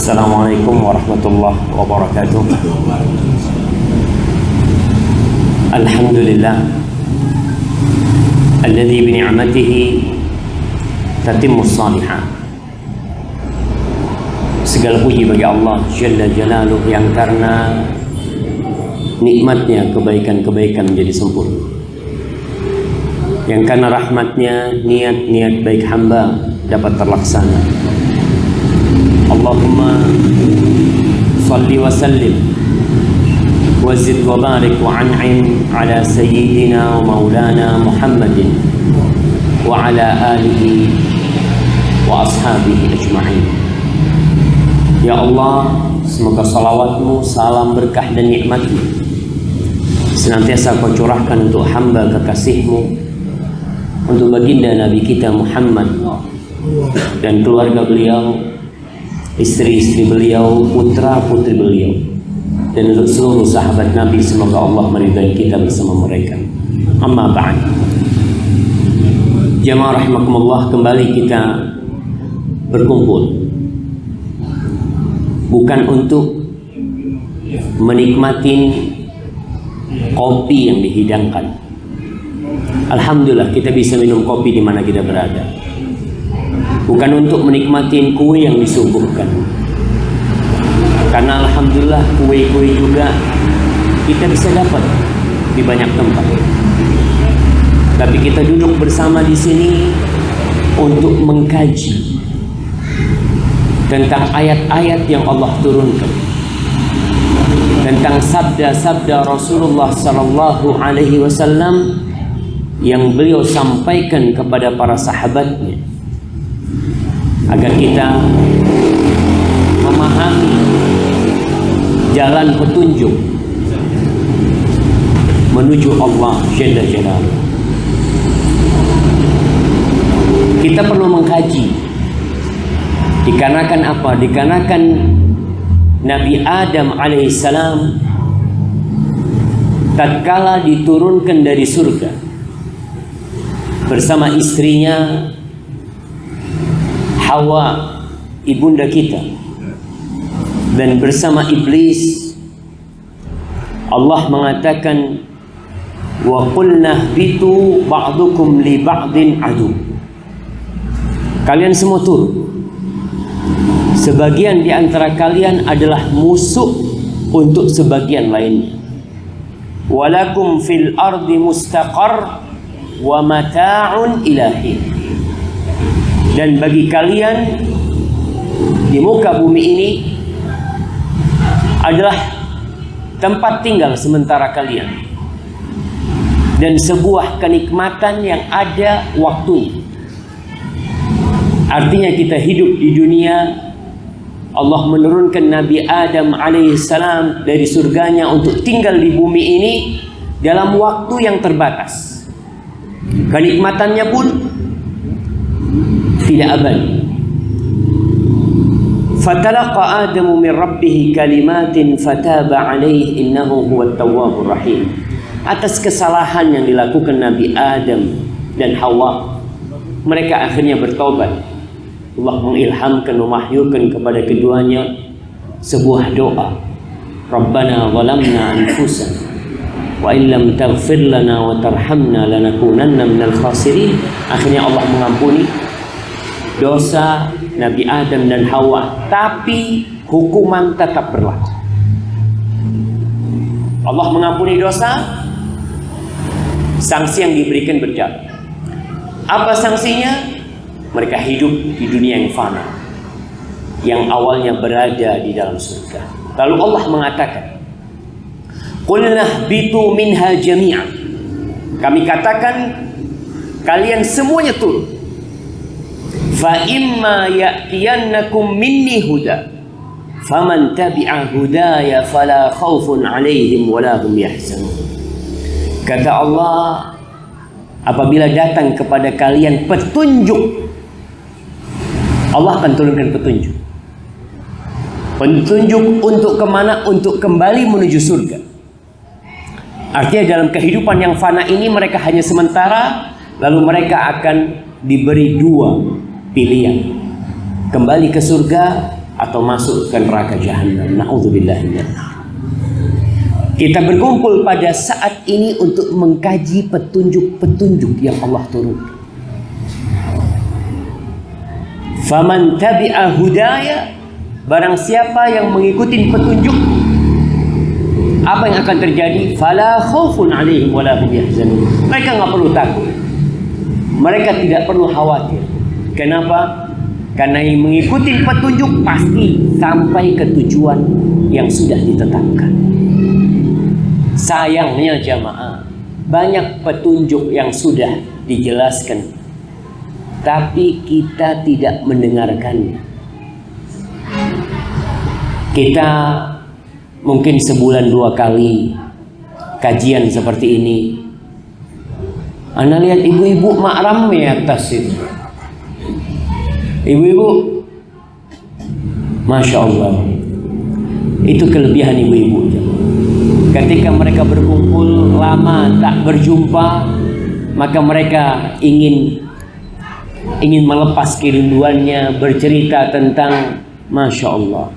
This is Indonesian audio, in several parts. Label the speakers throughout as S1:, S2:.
S1: Assalamualaikum warahmatullahi wabarakatuh. Alhamdulillah alladzi bi ni'matihi tatimmus shalihat. Segala puji bagi Allah Jalla Jalaluhu yang karena nikmatnya kebaikan-kebaikan menjadi sempurna, yang karena rahmatnya niat-niat baik hamba dapat terlaksana. Allahumma salli wa sallim wa zid wa barik wa an'im ala sayyidina wa maulana Muhammadin wa ala alihi wa ashabihi ajma'in. Ya Allah, semoga salawatmu, salam berkah dan nikmatmu senantiasa kau curahkan untuk hamba kekasihmu, untuk baginda Nabi kita Muhammad dan keluarga beliau, istri-istri beliau, putra-putri beliau, dan untuk seluruh sahabat Nabi. Semoga Allah meridai kita bersama mereka. Amma ba'd. Jamaah rahimakumullah, kembali kita berkumpul bukan untuk menikmati kopi yang dihidangkan. Alhamdulillah kita bisa minum kopi di mana kita berada. Bukan untuk menikmati kue yang disuguhkan, karena alhamdulillah kue-kue juga kita bisa dapat di banyak tempat. Tapi kita duduk bersama di sini untuk mengkaji tentang ayat-ayat yang Allah turunkan, tentang sabda-sabda Rasulullah sallallahu alaihi wasallam yang beliau sampaikan kepada para sahabatnya, agar kita memahami jalan petunjuk menuju Allah Jalla Jalaluhu. Kita perlu mengkaji. Dikarenakan apa? Dikarenakan Nabi Adam alaihissalam tatkala diturunkan dari surga bersama istrinya Hawa, ibunda kita, dan bersama iblis, Allah mengatakan wa qulna bitu ba'dukum li ba'din adu. Kalian semua turun, sebagian di antara kalian adalah musuh untuk sebagian lainnya. Walakum fil ardi mustaqar wa mata'un ilahi. Dan bagi kalian di muka bumi ini adalah tempat tinggal sementara kalian dan sebuah kenikmatan yang ada waktunya. Artinya kita hidup di dunia, Allah menurunkan Nabi Adam alaihissalam dari surganya untuk tinggal di bumi ini dalam waktu yang terbatas. Kenikmatannya pun tidak abadi. Fatalaqa Adamu min rabbih kalimatin fataba alaihi innahu huwat tawwabur rahim. Atas kesalahan yang dilakukan Nabi Adam dan Hawa, mereka akhirnya bertobat. Allah mengilhamkan, memahyukan kepada keduanya sebuah doa. Rabbana zalamna anfusana wa illam taghfir lana wa tarhamna lanakunanna minal khasirin. Akhirnya Allah mengampuni dosa Nabi Adam dan Hawa, tapi hukuman tetap berlaku. Allah mengampuni dosa, sanksi yang diberikan berjalan. Apa sanksinya? Mereka hidup di dunia yang fana, yang awalnya berada di dalam surga. Lalu Allah mengatakan, qulna bitu minha jami'an. Kami katakan kalian semuanya turun. Fa imma ya'tiyannakum minni huda faman tabi'a hudaya fala khaufun 'alaihim wala hum yahzanun. Kata Allah, apabila datang kepada kalian petunjuk, Allah akan turunkan petunjuk. Petunjuk untuk kemana? Untuk kembali menuju surga. Artinya dalam kehidupan yang fana ini mereka hanya sementara, lalu mereka akan diberi dua pilihan. Kembali ke surga atau masuk ke neraka Jahannam. Na'udzubillahi minan nar. Kita berkumpul pada saat ini untuk mengkaji petunjuk-petunjuk yang Allah turunkan. Faman tabi'a hudaya, barang siapa yang mengikuti petunjuk, apa yang akan terjadi? Fala khaufun 'alaihim wala hum yahzanun. Mereka enggak perlu takut. Mereka tidak perlu khawatir. Kenapa? Karena yang mengikuti petunjuk pasti sampai ke tujuan yang sudah ditetapkan. Sayangnya jamaah, banyak petunjuk yang sudah dijelaskan, tapi kita tidak mendengarkannya. Kita mungkin sebulan 2 kali kajian seperti ini. Anda lihat ibu-ibu makram ya atas itu. Ibu-ibu, Masya Allah, itu kelebihan ibu-ibu. Ketika mereka berkumpul lama tak berjumpa, maka mereka ingin melepas kerinduannya, bercerita tentang Masya Allah.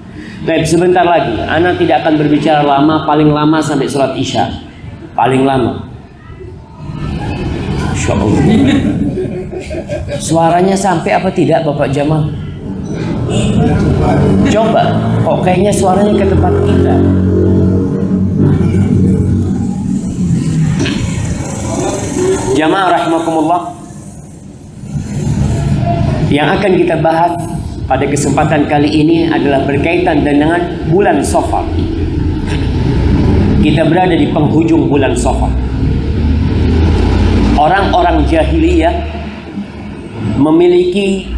S1: Baik, sebentar lagi Ana tidak akan berbicara lama, paling lama sampai sholat Isya, paling lama. Masya Allah. Suaranya sampai apa tidak Bapak Jamal? Coba, kok kayaknya suaranya ke tempat kita. Jamaah rahimakumullah, yang akan kita bahas pada kesempatan kali ini adalah berkaitan dengan bulan Safar. Kita berada di penghujung bulan Safar. Orang-orang jahiliyah memiliki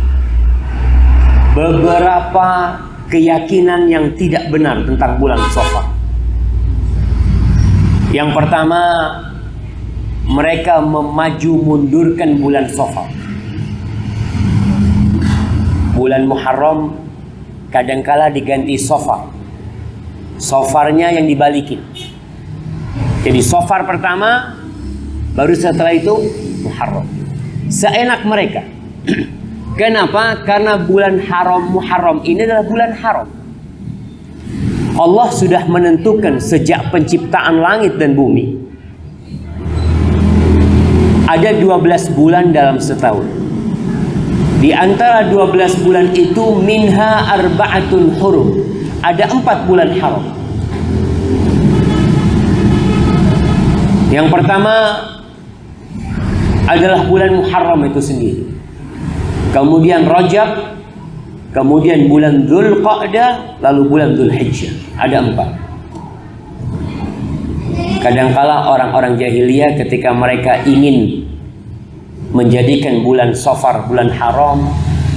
S1: beberapa keyakinan yang tidak benar tentang bulan Safar. Yang pertama, mereka memaju mundurkan bulan Safar. Bulan Muharram kadangkala diganti Safar. Safarnya yang dibalikin. Jadi Safar pertama, baru setelah itu Muharram. Seenak mereka. Kenapa? Karena bulan haram Muharram ini adalah bulan haram. Allah sudah menentukan sejak penciptaan langit dan bumi, ada 12 bulan dalam setahun. Di antara 12 bulan itu minha arba'atun hurum. Ada 4 bulan haram. Yang pertama adalah bulan Muharram itu sendiri. Kemudian Rajab, kemudian bulan Dzulqa'dah, lalu bulan Dzulhijjah. Ada 4. Kadangkala orang-orang jahiliyah ketika mereka ingin menjadikan bulan Safar bulan haram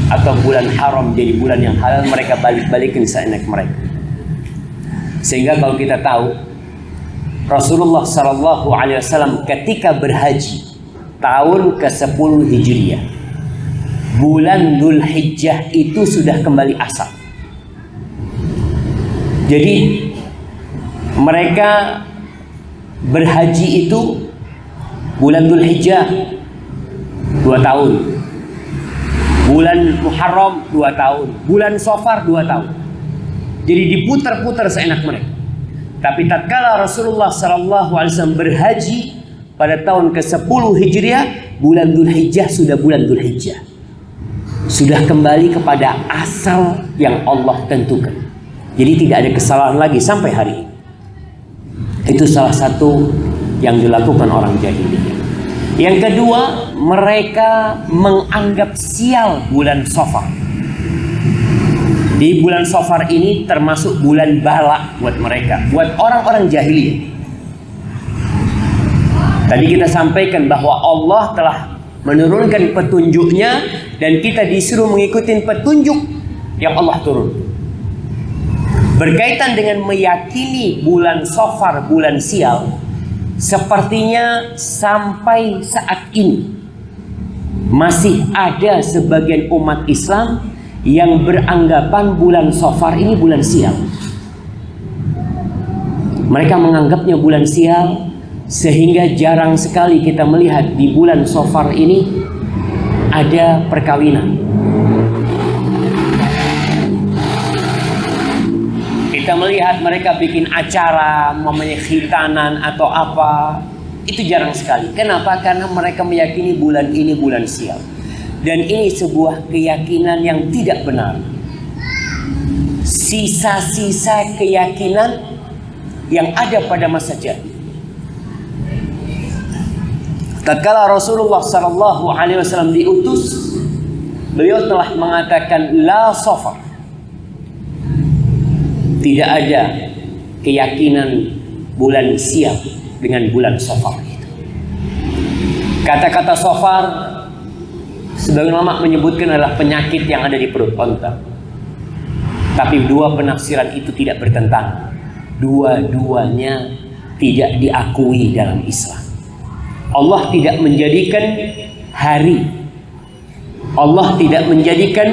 S1: atau bulan haram jadi bulan yang halal, mereka balik-balikin seenak mereka. Sehingga kalau kita tahu Rasulullah SAW ketika berhaji tahun ke-10 Hijriah, bulan Dzulhijjah itu sudah kembali asal. Jadi mereka berhaji itu bulan Dzulhijjah 2 tahun, bulan Muharram 2 tahun, bulan Safar 2 tahun. Jadi diputar-putar seenak mereka. Tapi tatkala Rasulullah SAW berhaji pada tahun ke-10 Hijriah, bulan Dzulhijjah sudah bulan Dzulhijjah, sudah kembali kepada asal yang Allah tentukan. Jadi tidak ada kesalahan lagi sampai hari ini. Itu salah satu yang dilakukan orang jahiliyah. Yang kedua, mereka menganggap sial bulan Safar. Di bulan Safar ini termasuk bulan bala buat mereka, buat orang-orang jahiliyah. Tadi kita sampaikan bahwa Allah telah menurunkan petunjuknya dan kita disuruh mengikuti petunjuk yang Allah turun. Berkaitan dengan meyakini bulan Safar bulan sial, sepertinya sampai saat ini masih ada sebagian umat Islam yang beranggapan bulan Safar ini bulan sial. Mereka menganggapnya bulan sial, sehingga jarang sekali kita melihat di bulan Safar ini ada perkawinan. Kita melihat mereka bikin acara, mamanya khitanan atau apa, itu jarang sekali. Kenapa? Karena mereka meyakini bulan ini bulan sial. Dan ini sebuah keyakinan yang tidak benar. Sisa-sisa keyakinan yang ada pada masa jahiliyah. Tatkala Rasulullah SAW diutus, beliau telah mengatakan la safar. Tidak ada keyakinan bulan sial dengan bulan Safar itu. Kata-kata Safar sebagian ulama menyebutkan adalah penyakit yang ada di perut onta. Tapi dua penafsiran itu tidak bertentangan. Dua-duanya tidak diakui dalam Islam. Allah tidak menjadikan hari, Allah tidak menjadikan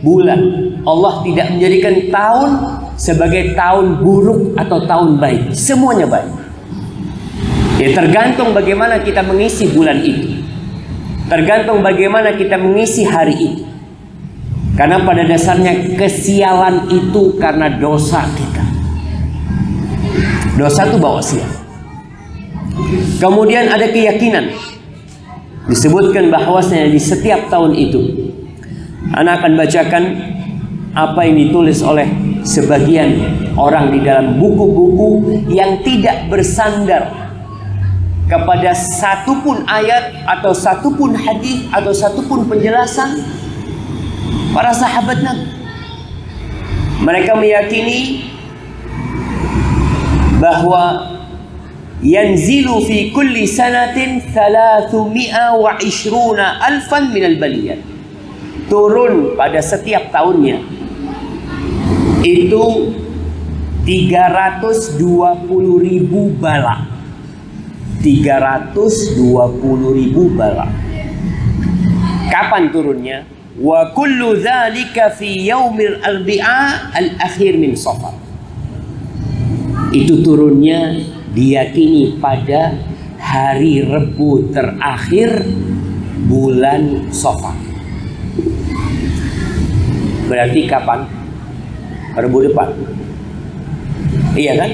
S1: bulan, Allah tidak menjadikan tahun sebagai tahun buruk atau tahun baik. Semuanya baik. Ya, tergantung bagaimana kita mengisi bulan itu, tergantung bagaimana kita mengisi hari itu. Karena pada dasarnya kesialan itu karena dosa kita. Dosa itu bawa sial. Kemudian ada keyakinan, disebutkan bahwasanya di setiap tahun itu, Ana akan bacakan apa yang ditulis oleh sebagian orang di dalam buku-buku yang tidak bersandar kepada satupun ayat atau satupun hadis atau satupun penjelasan para sahabat Nabi. Mereka meyakini bahwa yanzilu fi kulli sanatin 320,000 minal baliyat. Turun pada setiap tahunnya itu 320.000 bala. 320.000 bala. Kapan turunnya? Wa kullu dzalika fi yaumil arbi'a al-akhir min Safar. Itu turunnya diyakini pada hari Rebu terakhir bulan Safar. Berarti kapan? Rebu depan. Iya kan?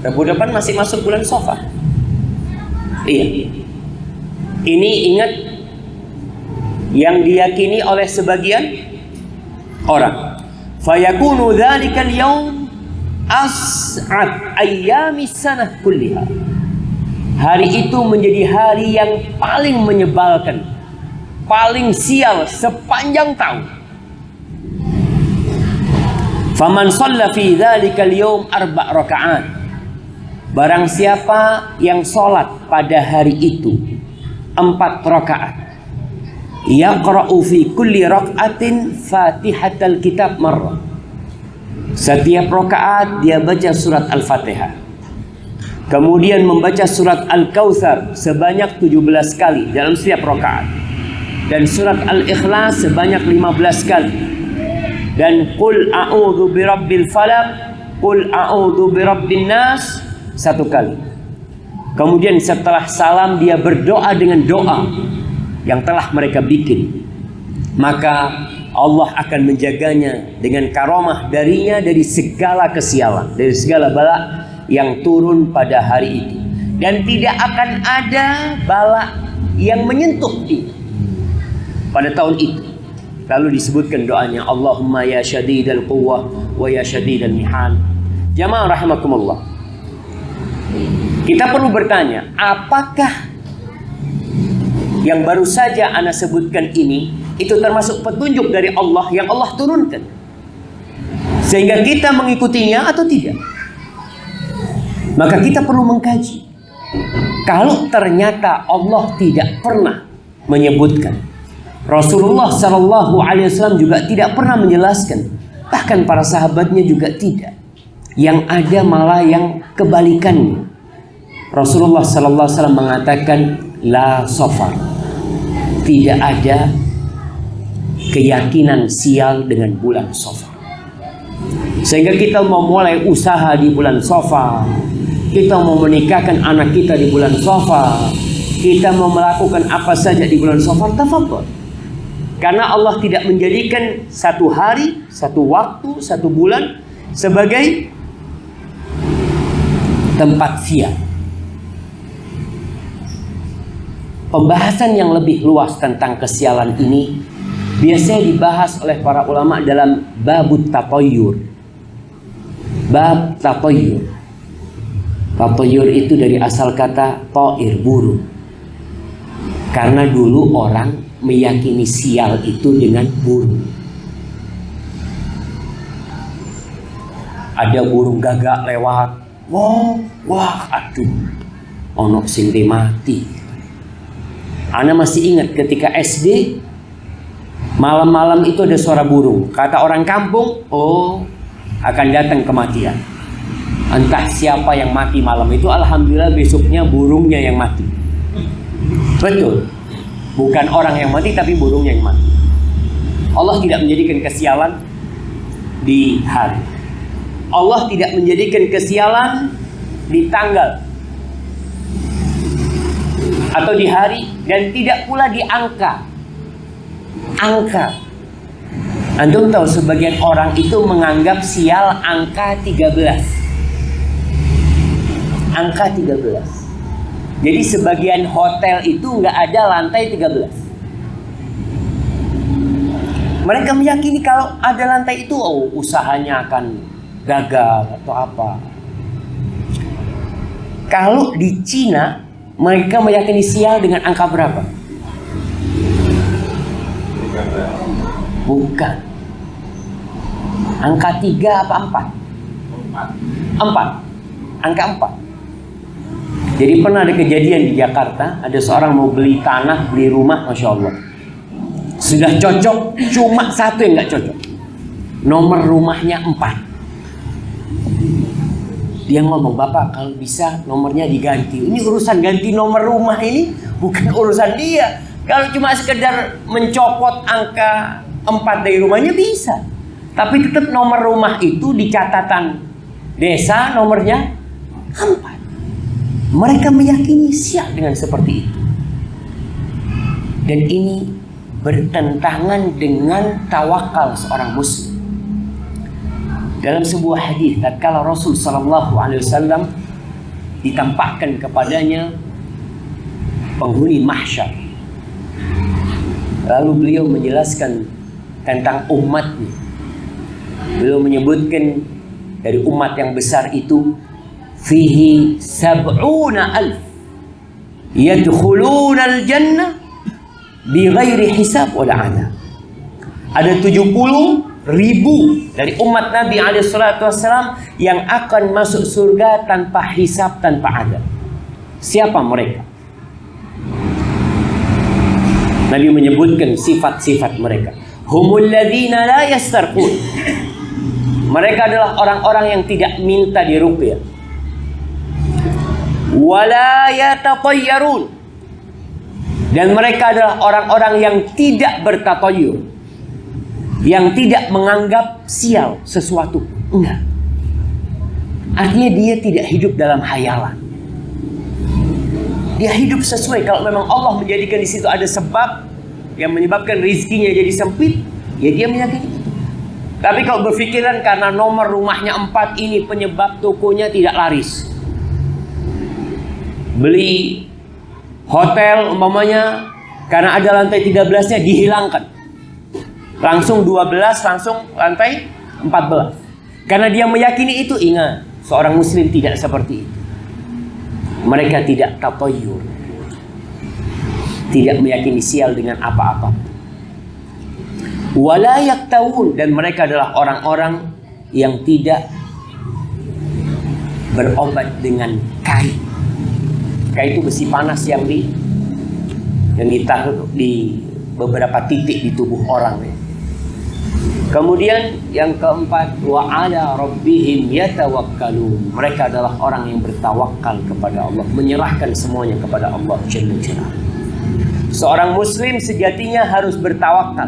S1: Rebu depan masih masuk bulan Safar. Iya. Ini ingat yang diyakini oleh sebagian orang. Fayakunu dzalikal yaum as'ad ayyamis sanah kulliha. Hari itu menjadi hari yang paling menyebalkan, paling sial sepanjang tahun. Faman shalla fi dzalikal yaum 4 rakaat. Barang siapa yang sholat pada hari itu 4 rakaat, yaqra'u fi kulli rak'atin fatihatal kitab marrah. Setiap rakaat dia baca surat Al-Fatihah. Kemudian membaca surat Al-Kautsar sebanyak 17 kali dalam setiap rakaat. Dan surat Al-Ikhlas sebanyak 15 kali. Dan qul a'udzu birabbil falaq, qul a'udzu birabbin nas 1 kali. Kemudian setelah salam dia berdoa dengan doa yang telah mereka bikin. Maka Allah akan menjaganya dengan karomah darinya dari segala kesialan, dari segala bala yang turun pada hari itu. Dan tidak akan ada bala yang menyentuh dia pada tahun itu. Lalu disebutkan doanya, Allahumma ya syadidal quwwah wa ya syadidal mihal. Jamaah rahimakumullah. Kita perlu bertanya, apakah yang baru saja ana sebutkan ini itu termasuk petunjuk dari Allah yang Allah turunkan sehingga kita mengikutinya atau tidak? Maka kita perlu mengkaji. Kalau ternyata Allah tidak pernah menyebutkan, Rasulullah SAW juga tidak pernah menjelaskan, bahkan para sahabatnya juga tidak. Yang ada malah yang kebalikannya. Rasulullah SAW mengatakan la safar, tidak ada keyakinan sial dengan bulan Safar. Sehingga kita mau mulai usaha di bulan Safar, kita mau menikahkan anak kita di bulan Safar, kita mau melakukan apa saja di bulan Safar, tafadhol. Karena Allah tidak menjadikan satu hari, satu waktu, satu bulan sebagai tempat sial. Pembahasan yang lebih luas tentang kesialan ini biasanya dibahas oleh para ulama dalam babut tatoyur. Bab tatoyur. Tatoyur itu dari asal kata toir, burung. Karena dulu orang meyakini sial itu dengan burung. Ada burung gagak lewat, wah, aduh, ono sing mati. Ana masih ingat ketika SD, malam-malam itu ada suara burung. Kata orang kampung, akan datang kematian. Entah siapa yang mati malam itu, alhamdulillah besoknya burungnya yang mati. Betul, bukan orang yang mati tapi burungnya yang mati. Allah tidak menjadikan kesialan di hari. Allah tidak menjadikan kesialan di tanggal atau di hari, dan tidak pula di angka. Antum tahu sebagian orang itu menganggap sial angka 13. Angka 13. Jadi sebagian hotel itu nggak ada lantai 13. Mereka meyakini kalau ada lantai itu usahanya akan gagal atau apa. Kalau di Cina mereka meyakini sial dengan angka berapa? Bukan. Angka 3 apa 4? 4. Angka 4. Jadi pernah ada kejadian di Jakarta, ada seorang mau beli tanah, beli rumah, Masya Allah. Sudah cocok, cuma satu yang nggak cocok. Nomor rumahnya 4. Dia ngomong, Bapak kalau bisa nomornya diganti. Ini urusan ganti nomor rumah ini bukan urusan dia. Kalau cuma sekedar mencopot angka 4 dari rumahnya bisa. Tapi tetap nomor rumah itu di catatan desa nomornya 4. Mereka meyakini siap dengan seperti itu. Dan ini bertentangan dengan tawakal seorang muslim. Dalam sebuah hadis, tatkala Rasul sallallahu alaihi wasallam ditampakkan kepadanya penghuni mahsyar, lalu beliau menjelaskan tentang umatnya. Beliau menyebutkan dari umat yang besar itu, fihi sab'una alf yadkhuluna al-jannah bighairi hisab wala adab. Ada 70.000 dari umat Nabi SAW yang akan masuk surga tanpa hisab, tanpa adab. Siapa mereka? Nabi menyebutkan sifat-sifat mereka. Humul ladzina la yastarqun. Mereka adalah orang-orang yang tidak minta diruqyah. Wala yatatayyarun. Dan mereka adalah orang-orang yang tidak bertatayyur, yang tidak menganggap sial sesuatu. Enggak. Artinya dia tidak hidup dalam hayalan. Dia hidup sesuai. Kalau memang Allah menjadikan di situ ada sebab yang menyebabkan rizkinya jadi sempit, ya dia meyakini itu. Tapi kalau berpikiran karena nomor rumahnya 4 ini penyebab tokonya tidak laris, beli hotel umpamanya karena ada lantai 13-nya dihilangkan, langsung 12, langsung lantai 14. Karena dia meyakini itu, ingat, seorang muslim tidak seperti itu. Mereka tidak tatayyur, tidak meyakini sial dengan apa-apa. Wala yaktawun, dan mereka adalah orang-orang yang tidak berobat dengan kain. Kain itu besi panas yang ditaruh di beberapa titik di tubuh orang. Kemudian yang keempat, wa ala rabbihim yatawakkalun. Mereka adalah orang yang bertawakal kepada Allah, menyerahkan semuanya kepada Allah Jalla Jalaluhu. Seorang muslim sejatinya harus bertawakal.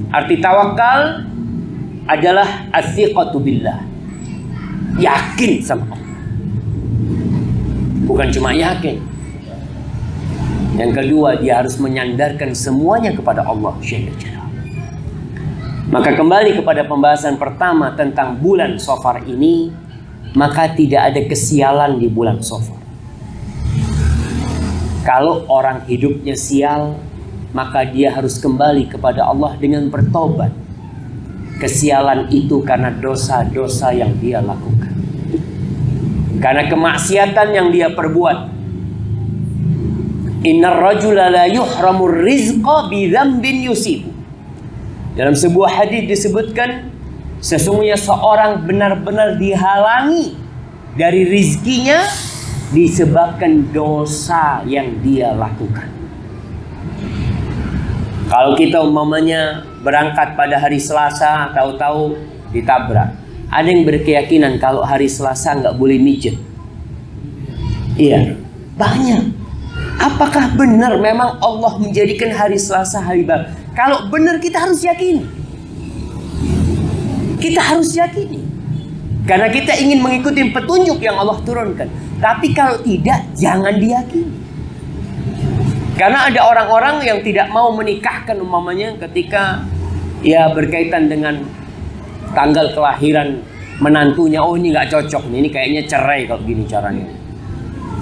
S1: Arti tawakal adalah as-siqatu billah, yakin sama Allah. Bukan cuma yakin. Yang kedua, dia harus menyandarkan semuanya kepada Allah Jalla Jalaluhu. Maka kembali kepada pembahasan pertama tentang bulan Safar ini, maka tidak ada kesialan di bulan Safar. Kalau orang hidupnya sial, maka dia harus kembali kepada Allah dengan bertobat. Kesialan itu karena dosa-dosa yang dia lakukan, karena kemaksiatan yang dia perbuat. Innar rajula la yuhramur rizqa bi dzambin yusibu. Dalam sebuah hadis disebutkan, sesungguhnya seorang benar-benar dihalangi dari rizkinya disebabkan dosa yang dia lakukan. Kalau kita umpamanya berangkat pada hari Selasa, tahu-tahu ditabrak. Ada yang berkeyakinan kalau hari Selasa nggak boleh mijet. Iya, banyak. Apakah benar memang Allah menjadikan hari Selasa hari baru? Kalau benar kita harus yakini. Kita harus yakini. Karena kita ingin mengikuti petunjuk yang Allah turunkan. Tapi kalau tidak, jangan diyakini. Karena ada orang-orang yang tidak mau menikahkan umpamanya ketika ya berkaitan dengan tanggal kelahiran menantunya. Oh, ini nggak cocok, ini kayaknya cerai kalau gini caranya.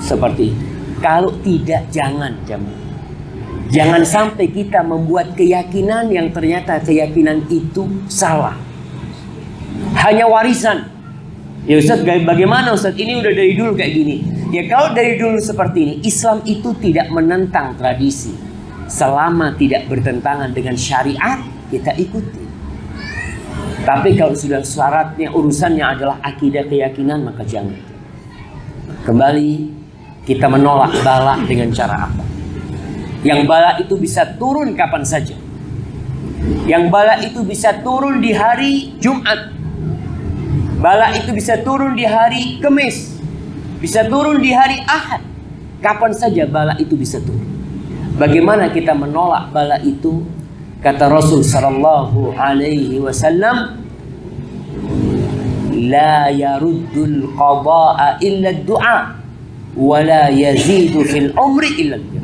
S1: Seperti itu. Kalau tidak, jangan. Jangan sampai kita membuat keyakinan yang ternyata keyakinan itu salah. Hanya warisan. Ya Ustaz, bagaimana Ustaz? Ini udah dari dulu kayak gini. Ya kalau dari dulu seperti ini, Islam itu tidak menentang tradisi. Selama tidak bertentangan dengan syariat, kita ikuti. Tapi kalau sudah syaratnya, urusannya adalah akidah keyakinan, maka jangan. Kembali, kita menolak bala dengan cara apa? Yang bala itu bisa turun kapan saja. Yang bala itu bisa turun di hari Jumat. Bala itu bisa turun di hari Kamis. Bisa turun di hari Ahad. Kapan saja bala itu bisa turun. Bagaimana kita menolak bala itu? Kata Rasul sallallahu alaihi wasallam, la yaruddul qada'a illa du'a wala yazidu fil umri illa bir.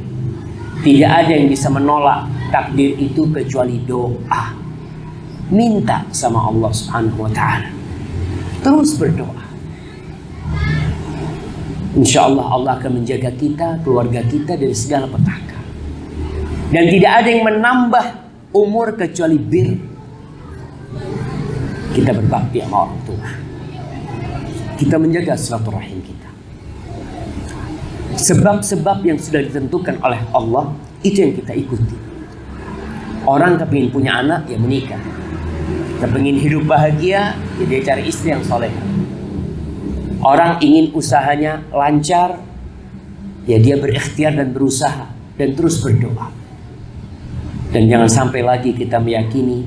S1: Tidak ada yang bisa menolak takdir itu kecuali doa. Minta sama Allah Subhanahu wa taala. Terus berdoa. Insyaallah Allah akan menjaga kita, keluarga kita dari segala petaka. Dan tidak ada yang menambah umur kecuali bir. Kita berbakti sama orang tua. Kita menjaga silaturahim kita. Sebab-sebab yang sudah ditentukan oleh Allah, itu yang kita ikuti. Orang kepingin punya anak, ya menikah. Kepingin hidup bahagia, ya dia cari istri yang soleh. Orang ingin usahanya lancar, ya dia berikhtiar dan berusaha. Dan terus berdoa. Dan jangan sampai lagi kita meyakini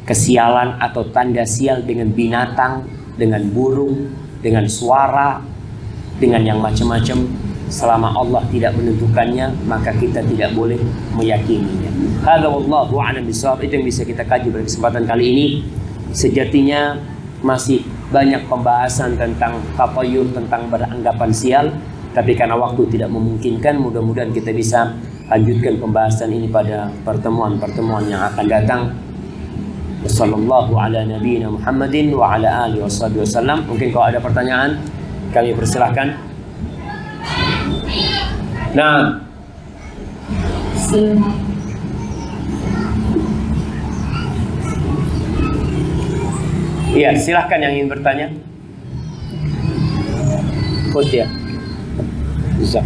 S1: kesialan atau tanda sial dengan binatang, dengan burung, dengan suara, dengan yang macam-macam. Selama Allah tidak menentukannya, maka kita tidak boleh meyakininya. Hadza wallahu a'lam bishawab. Itu yang bisa kita kaji pada kesempatan kali ini. Sejatinya masih banyak pembahasan tentang tatayur, tentang beranggapan sial. Tapi karena waktu tidak memungkinkan, mudah-mudahan kita bisa lanjutkan pembahasan ini pada pertemuan-pertemuan yang akan datang. Wassallallahu ala nabiyyina Muhammadin wa ala alihi wasallam. Mungkin kalau ada pertanyaan, kami persilahkan. Nah, iya, silahkan yang ingin bertanya. Kod ya, bisa.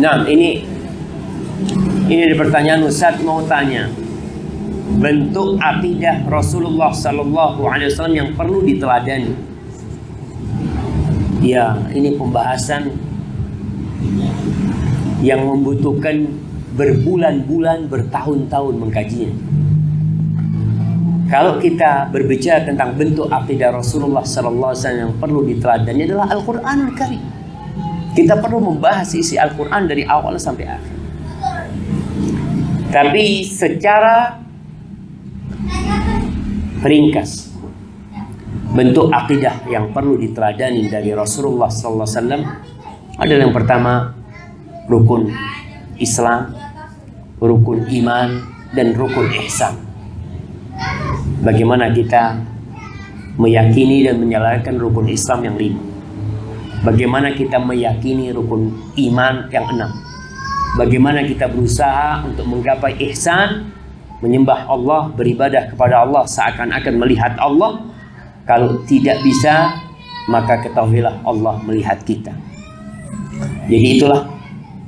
S1: Nah, ini ada pertanyaan. Ustaz mau tanya, bentuk akidah Rasulullah sallallahu alaihi wasallam yang perlu diteladani. Ya, ini pembahasan yang membutuhkan berbulan-bulan, bertahun-tahun mengkajinya. Kalau kita berbicara tentang bentuk akidah Rasulullah sallallahu alaihi wasallam yang perlu diteladani adalah Al-Qur'anul Karim. Kita perlu membahas isi Al-Qur'an dari awal sampai akhir. Tapi secara ringkas, bentuk akidah yang perlu diteladani dari Rasulullah SAW adalah yang pertama rukun Islam, rukun iman, dan rukun ihsan. Bagaimana kita meyakini dan menjalankan rukun Islam yang 5? Bagaimana kita meyakini rukun iman yang 6? Bagaimana kita berusaha untuk menggapai ihsan, menyembah Allah, beribadah kepada Allah seakan-akan melihat Allah. Kalau tidak bisa, maka ketahuilah Allah melihat kita. Jadi itulah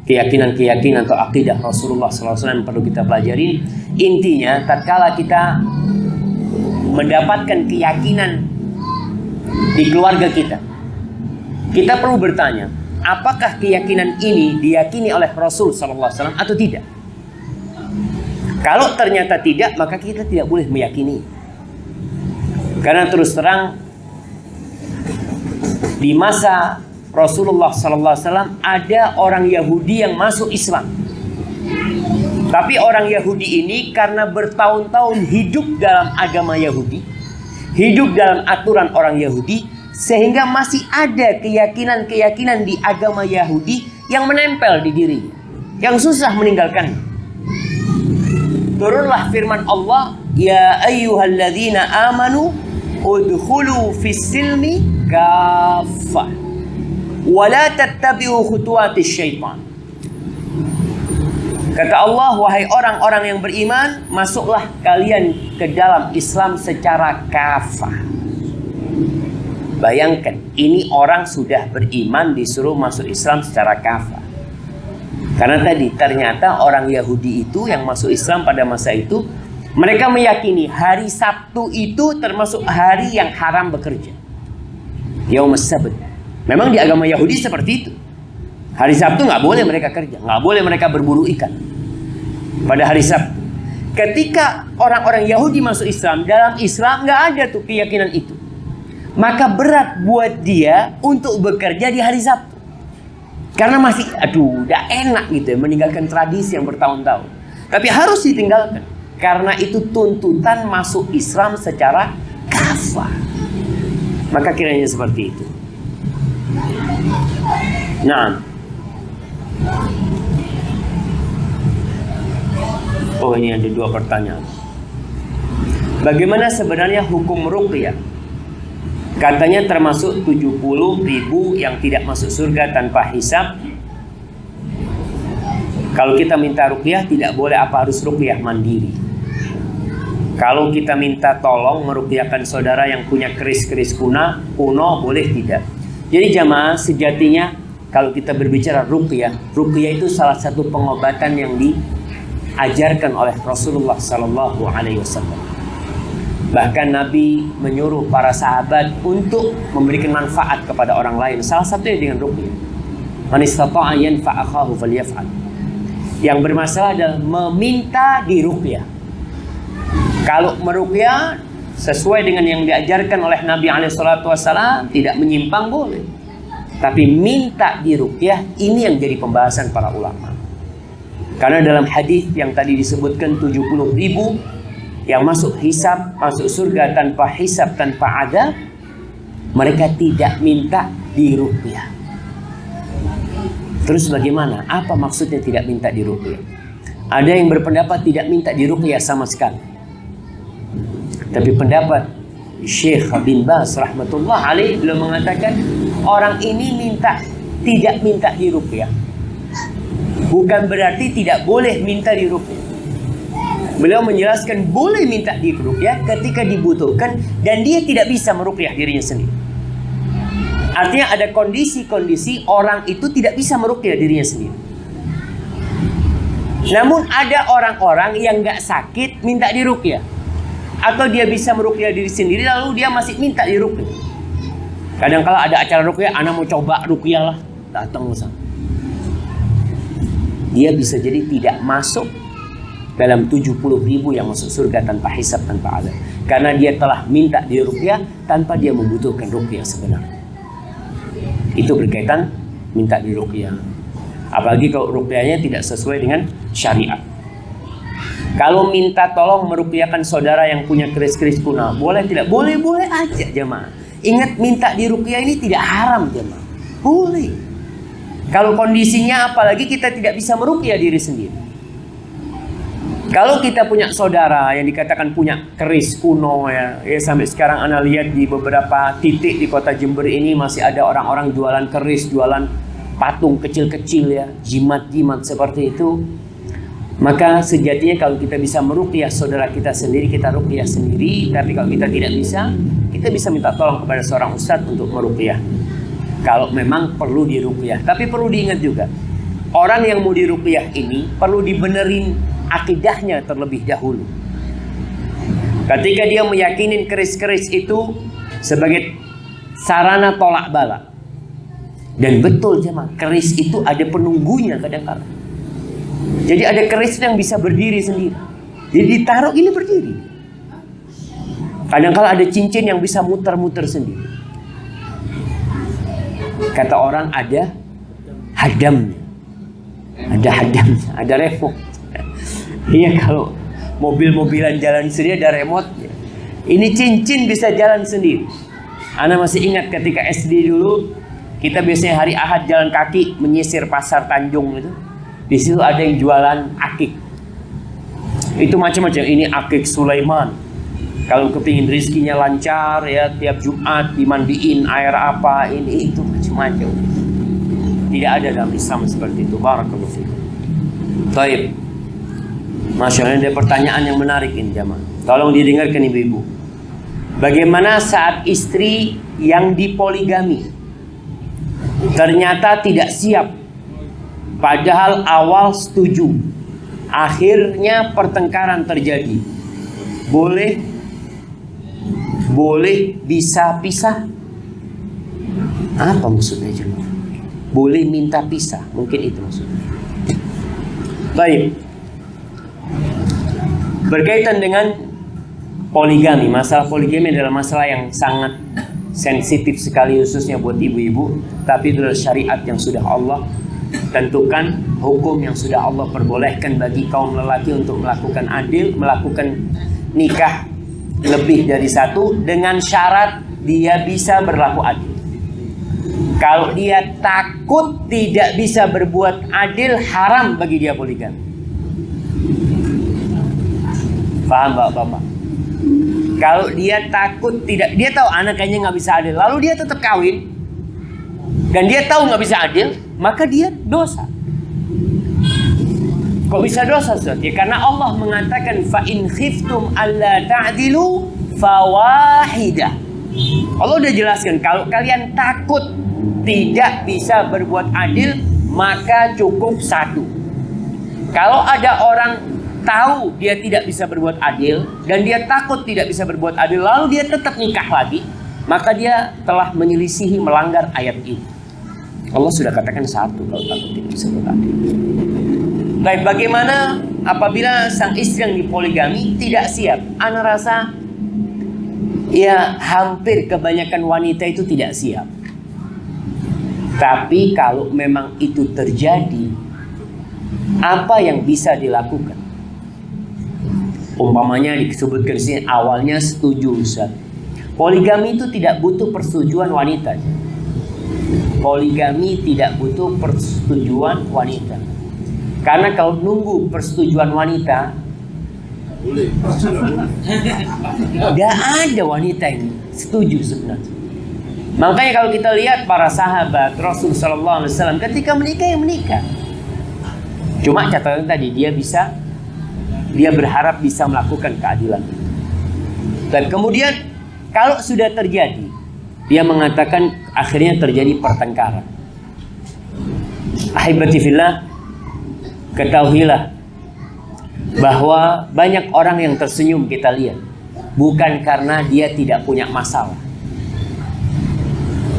S1: keyakinan-keyakinan atau akidah Rasulullah SAW yang perlu kita pelajari. Intinya, tatkala kita mendapatkan keyakinan di keluarga kita, kita perlu bertanya, apakah keyakinan ini diyakini oleh Rasul SAW atau tidak? Kalau ternyata tidak, maka kita tidak boleh meyakini. Karena terus terang, di masa Rasulullah SAW ada orang Yahudi yang masuk Islam. Tapi orang Yahudi ini karena bertahun-tahun hidup dalam agama Yahudi, hidup dalam aturan orang Yahudi, sehingga masih ada keyakinan-keyakinan di agama Yahudi yang menempel di dirinya, yang susah meninggalkan. Turunlah firman Allah, ya ayyuhalladzina amanu udkhulu fis silmi kaffah wa la tattabi'u khutuwatis syaitan. Kata Allah, wahai orang-orang yang beriman, masuklah kalian ke dalam Islam secara kafah. Bayangkan, ini orang sudah beriman disuruh masuk Islam secara kafah. Karena tadi ternyata orang Yahudi itu yang masuk Islam pada masa itu, mereka meyakini hari Sabtu itu termasuk hari yang haram bekerja. Yaumus Sabt. Memang di agama Yahudi seperti itu. Hari Sabtu nggak boleh mereka kerja, nggak boleh mereka berburu ikan pada hari Sabtu. Ketika orang-orang Yahudi masuk Islam, dalam Islam nggak ada tuh keyakinan itu. Maka berat buat dia untuk bekerja di hari Sabtu. Karena masih, udah enak gitu ya, meninggalkan tradisi yang bertahun-tahun. Tapi harus ditinggalkan. Karena itu tuntutan masuk Islam secara kafah. Maka kiranya seperti itu. Nah. Oh, ini ada 2 pertanyaan. Bagaimana sebenarnya hukum ruqyah? Katanya termasuk 70.000 yang tidak masuk surga tanpa hisab. Kalau kita minta ruqyah, tidak boleh apa harus ruqyah mandiri. Kalau kita minta tolong meruqyahkan saudara yang punya keris-keris kuno, boleh tidak? Jadi jamaah, sejatinya kalau kita berbicara ruqyah itu salah satu pengobatan yang diajarkan oleh Rasulullah SAW. Bahkan Nabi menyuruh para sahabat untuk memberikan manfaat kepada orang lain. Salah satunya dengan ruqyah. Man istata'a yanfa'a akhahu falyaf'al. Yang bermasalah adalah meminta diruqyah. Kalau meruqyah sesuai dengan yang diajarkan oleh Nabi SAW, tidak menyimpang boleh. Tapi minta diruqyah, ini yang jadi pembahasan para ulama. Karena dalam hadis yang tadi disebutkan 70.000 yang masuk hisab, masuk surga tanpa hisab, tanpa adab, mereka tidak minta diruqyah. Terus bagaimana? Apa maksudnya tidak minta diruqyah? Ada yang berpendapat tidak minta diruqyah sama sekali. Tapi pendapat Syekh bin Baz rahmatullah alaih, beliau mengatakan orang ini tidak minta diruqyah. Bukan berarti tidak boleh minta diruqyah. Beliau menjelaskan boleh minta diruqyah ketika dibutuhkan dan dia tidak bisa meruqyah dirinya sendiri. Artinya ada kondisi-kondisi orang itu tidak bisa meruqyah dirinya sendiri. Namun ada orang-orang yang nggak sakit minta diruqyah. Atau dia bisa meruqyah diri sendiri lalu dia masih minta diruqyah. Kadang kala ada acara ruqyah, anak mau coba ruqyah lah, datang ke sana. Dia bisa jadi tidak masuk dalam 70.000 yang masuk surga tanpa hisab, tanpa adab. Karena dia telah minta diruqyah tanpa dia membutuhkan ruqyah sebenarnya. Itu berkaitan minta diruqyah. Apalagi kalau ruqyahnya tidak sesuai dengan syariat. Kalau minta tolong meruqyahkan saudara yang punya keris-keris kuno, boleh tidak? Boleh-boleh aja jemaah. Ingat, minta diruqyah ini tidak haram jemaah. Boleh. Kalau kondisinya, apalagi kita tidak bisa meruqyah diri sendiri. Kalau kita punya saudara yang dikatakan punya keris kuno ya sampai sekarang Anda lihat di beberapa titik di kota Jember ini masih ada orang-orang jualan keris, jualan patung kecil-kecil ya, jimat-jimat seperti itu. Maka sejatinya kalau kita bisa meruqyah saudara kita sendiri, kita ruqyah sendiri. Tapi kalau kita tidak bisa, kita bisa minta tolong kepada seorang ustadz untuk meruqyah. Kalau memang perlu diruqyah. Tapi perlu diingat juga, orang yang mau diruqyah ini perlu dibenerin akidahnya terlebih dahulu. Ketika dia meyakinin keris-keris itu sebagai sarana tolak bala. Dan betul jemaah, keris itu ada penunggunya kadang-kadang. Jadi ada keris yang bisa berdiri sendiri. Jadi ditaruh ini berdiri. Kadang-kadang ada cincin yang bisa muter-muter sendiri. Kata orang ada hadamnya. Ada hadamnya, ada remote. Iya, kalau mobil-mobilan jalan sendiri ada remote. Ini cincin bisa jalan sendiri. Ana masih ingat ketika SD dulu, kita biasanya hari Ahad jalan kaki menyisir pasar Tanjung itu. Di situ ada yang jualan akik. Itu macam-macam. Ini akik Sulaiman. Kalau kepingin rezekinya lancar ya, tiap Jumat dimandiin air apa ini itu macam-macam. Tidak ada dalam Islam seperti itu. Barakallahu fikum. Baik. Masya Allah, ada pertanyaan yang menarik ini jamaah. Tolong didengarkan ibu-ibu. Bagaimana saat istri yang dipoligami ternyata tidak siap, padahal awal setuju, akhirnya pertengkaran terjadi. Boleh bisa pisah? Apa maksudnya jemaah? Boleh minta pisah, mungkin itu maksudnya. Baik. Berkaitan dengan poligami, masalah poligami adalah masalah yang sangat sensitif sekali khususnya buat ibu-ibu. Tapi itu adalah syariat yang sudah Allah tentukan, hukum yang sudah Allah perbolehkan bagi kaum lelaki untuk melakukan adil, melakukan nikah lebih dari satu dengan syarat dia bisa berlaku adil. Kalau dia takut tidak bisa berbuat adil, haram bagi dia poligami. Paham bapak-bapak? Kalau dia takut tidak, dia tahu anak kayaknya nggak bisa adil, lalu dia tetap kawin dan dia tahu nggak bisa adil, maka dia dosa. Kok bisa dosa, Ustaz? Ya karena Allah mengatakan fa in khiftum alla ta'dilu fawahidah. Allah udah jelaskan kalau kalian takut tidak bisa berbuat adil, maka cukup satu. Kalau ada orang tahu dia tidak bisa berbuat adil dan dia takut tidak bisa berbuat adil, lalu dia tetap nikah lagi, maka dia telah menyelisihi, melanggar ayat ini. Allah sudah katakan satu kalau takut tidak bisa berbuat adil. Baik, bagaimana apabila sang istri yang dipoligami tidak siap? Ana rasa ya hampir kebanyakan wanita itu tidak siap. Tapi kalau memang itu terjadi, apa yang bisa dilakukan? Umpamanya disebutkan di sini awalnya setuju, Ustaz. Poligami itu tidak butuh persetujuan wanita. Poligami tidak butuh persetujuan wanita. Karena kalau nunggu persetujuan wanita, tidak ada wanita yang setuju sebenarnya. Makanya kalau kita lihat para sahabat Rasul Sallallahu Alaihi Wasallam ketika menikah, ya menikah. Cuma catatan tadi dia berharap bisa melakukan keadilan. Dan kemudian kalau sudah terjadi, dia mengatakan akhirnya terjadi pertengkaran. Ahibati fillah, ketahuilah bahwa banyak orang yang tersenyum kita lihat bukan karena dia tidak punya masalah.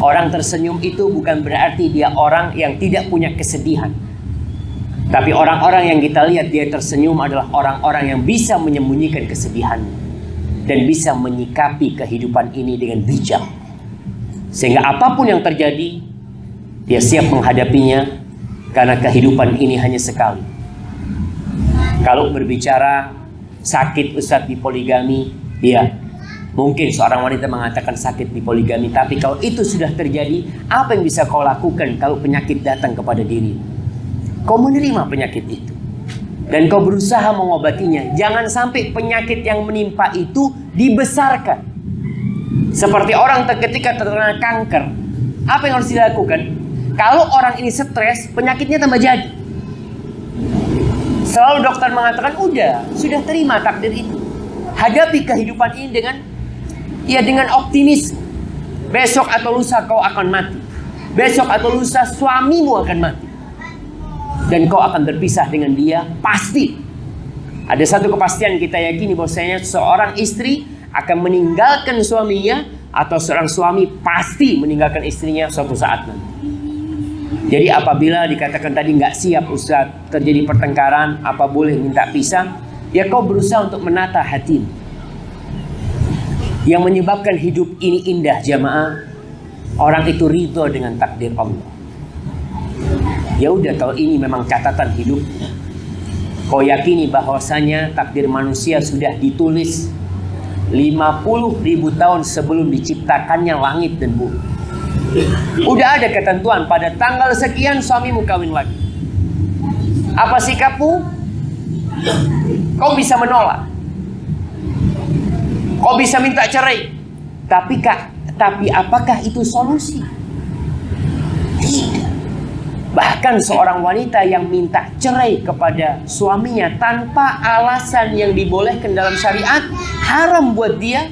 S1: Orang tersenyum itu bukan berarti dia orang yang tidak punya kesedihan. Tapi orang-orang yang kita lihat dia tersenyum adalah orang-orang yang bisa menyembunyikan kesedihannya dan bisa menyikapi kehidupan ini dengan bijak. Sehingga apapun yang terjadi, dia siap menghadapinya karena kehidupan ini hanya sekali. Kalau berbicara Sakit Ustaz di poligami. Ya, mungkin seorang wanita mengatakan sakit di poligami. Tapi kalau itu sudah terjadi, apa yang bisa kau lakukan kalau penyakit datang kepada diri? Kau menerima penyakit itu dan kau berusaha mengobatinya. Jangan sampai penyakit yang menimpa itu dibesarkan. Seperti orang ketika terkena kanker, apa yang harus dilakukan? Kalau orang ini stres, penyakitnya tambah jadi. Selalu dokter mengatakan, udah, sudah terima takdir itu. Hadapi kehidupan ini dengan optimis. Besok atau lusa kau akan mati. Besok atau lusa suamimu akan mati. Dan kau akan berpisah dengan dia, pasti. Ada satu kepastian kita yakini bahwasanya seorang istri akan meninggalkan suaminya, atau seorang suami pasti meninggalkan istrinya suatu saat nanti. Jadi apabila dikatakan tadi nggak siap Ustaz, terjadi pertengkaran, apa boleh minta pisah? Ya kau berusaha untuk menata hatimu. Yang menyebabkan hidup ini indah jamaah, orang itu ridho dengan takdir Allah. Ya udah, kalau ini memang catatan hidup, kau yakini bahwasanya takdir manusia sudah ditulis 50.000 tahun sebelum diciptakannya langit dan bumi. Udah ada ketentuan pada tanggal sekian suamimu kawin lagi. Apa sikapmu? Kau bisa menolak, kau bisa minta cerai. Tapi apakah itu solusi? Tidak. Bahkan seorang wanita yang minta cerai kepada suaminya tanpa alasan yang dibolehkan dalam syariat, haram buat dia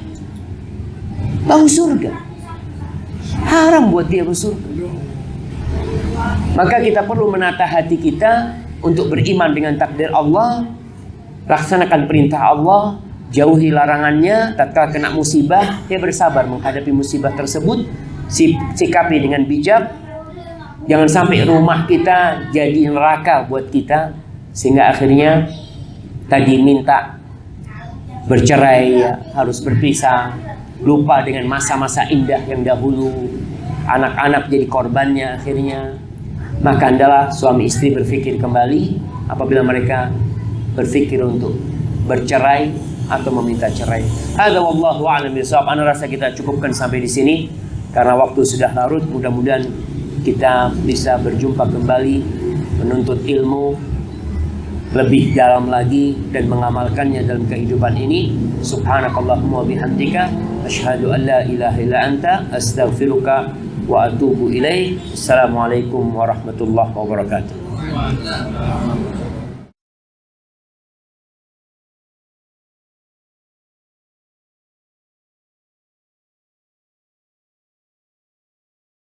S1: bau surga. Haram buat dia bau surga. Maka kita perlu menata hati kita untuk beriman dengan takdir Allah, laksanakan perintah Allah, jauhi larangannya. Tatkala kena musibah, dia bersabar menghadapi musibah tersebut, sikapi dengan bijak. Jangan sampai rumah kita jadi neraka buat kita, sehingga akhirnya tadi minta bercerai, ya, harus berpisah, lupa dengan masa-masa indah yang dahulu, anak-anak jadi korbannya akhirnya. Maka hendaklah suami istri berpikir kembali apabila mereka berpikir untuk bercerai atau meminta cerai. Hadza wallahu a'lam bishawab. Ana rasa kita cukupkan sampai di sini karena waktu sudah larut. Mudah-mudahan kita bisa berjumpa kembali, menuntut ilmu lebih dalam lagi dan mengamalkannya dalam kehidupan ini. Subhanakallahumma wa bihamdika asyhadu an la ilaha illa anta astaghfiruka wa atubu ilaik. Assalamualaikum warahmatullahi wabarakatuh.